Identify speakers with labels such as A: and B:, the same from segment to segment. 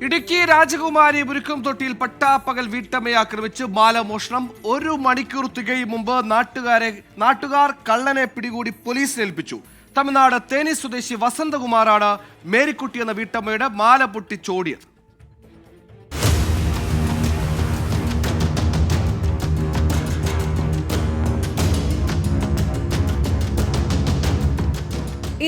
A: ഇടുക്കി രാജകുമാരി മുരുക്കുംതൊട്ടിയിൽ പട്ടാപ്പകൽ വീട്ടമ്മയെ ആക്രമിച്ച് മാലമോഷണം. 1 മണിക്കൂർ തികയും മുമ്പ് നാട്ടുകാർ കള്ളനെ പിടികൂടി പോലീസിൽ ഏൽപ്പിച്ചു. തമിഴ്നാട് തേനി സ്വദേശി വസന്തകുമാറാണ് മേരിക്കുട്ടി എന്ന വീട്ടമ്മയുടെ മാല പൊട്ടിച്ചോടിയത്.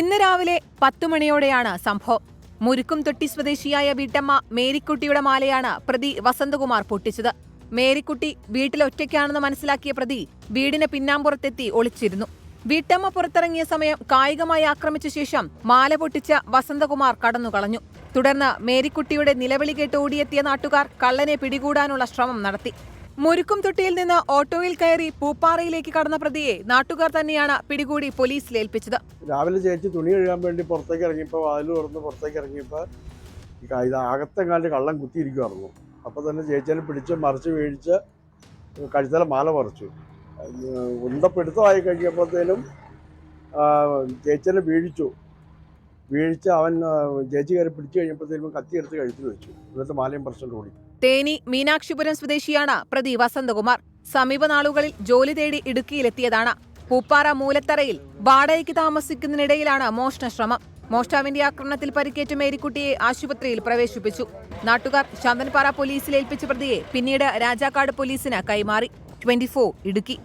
B: ഇന്ന് രാവിലെ 10 മണിയോടെയാണ് സംഭവം. മുരുക്കുംതൊട്ടി സ്വദേശിയായ വീട്ടമ്മ മേരിക്കുട്ടിയുടെ മാലയാണ് പ്രതി വസന്തകുമാർ പൊട്ടിച്ചത്. മേരിക്കുട്ടി വീട്ടിലൊറ്റയ്ക്കാണെന്ന് മനസ്സിലാക്കിയ പ്രതി വീടിന് പിന്നാമ്പുറത്തെത്തി ഒളിച്ചിരുന്നു. വീട്ടമ്മ പുറത്തിറങ്ങിയ സമയം കായികമായി ആക്രമിച്ച ശേഷം മാല പൊട്ടിച്ച വസന്തകുമാർ കടന്നുകളഞ്ഞു. തുടർന്ന് മേരിക്കുട്ടിയുടെ നിലവിളി കേട്ട് ഓടിയെത്തിയ നാട്ടുകാർ കള്ളനെ പിടികൂടാനുള്ള ശ്രമം നടത്തി. മുരുക്കുംതൊട്ടിയിൽ നിന്ന് ഓട്ടോയിൽ കയറി പൂപ്പാറയിലേക്ക് കടന്ന പ്രതിയെ നാട്ടുകാർ തന്നെയാണ് പിടികൂടി പോലീസിലേൽപ്പിച്ചത്.
C: രാവിലെ ചേച്ചി തുണി കഴുകാൻ വേണ്ടി പുറത്തേക്ക് ഇറങ്ങിയപ്പോൾ വാതിൽ തുറന്ന് പുറത്തേക്ക് ഇറങ്ങിയപ്പോൾ ഇത് അകത്തെങ്ങാണ്ട് കള്ളം കുത്തിയിരിക്കുമായിരുന്നു. അപ്പോൾ തന്നെ ചേച്ചിനെ പിടിച്ച് മറിച്ച് വീഴിച്ച് കഴുത്തല മാല പറിച്ചു. ഉണ്ടപ്പെടുത്തമായി കഴിഞ്ഞപ്പോഴത്തേനും ചേച്ചിനെ വീഴിച്ച് അവൻ ചേച്ചി കയറി പിടിച്ചു കഴിഞ്ഞപ്പോഴത്തേനും കത്തിയെടുത്ത് കഴുത്തിൽ വെച്ചു. എന്നിട്ട് മാലയും പറിച്ചുകൊണ്ട് ഓടി.
B: തേനി മീനാക്ഷിപുരം സ്വദേശിയാണ് പ്രതി വസന്തകുമാർ. സമീപ നാളുകളിൽ ജോലി തേടി ഇടുക്കിയിലെത്തിയതാണ്. പൂപ്പാറ മൂലത്തറയിൽ വാടകയ്ക്ക് താമസിക്കുന്നതിനിടയിലാണ് മോഷണ ശ്രമം. മോഷ്ടാവിന്റെ ആക്രമണത്തിൽ പരിക്കേറ്റ മേരിക്കുട്ടിയെ ആശുപത്രിയിൽ പ്രവേശിപ്പിച്ചു. നാട്ടുകാർ ശാന്തൻപാറ പോലീസിൽ ഏൽപ്പിച്ച പ്രതിയെ പിന്നീട് രാജാക്കാട് പോലീസിന് കൈമാറി. 24 ഇടുക്കി.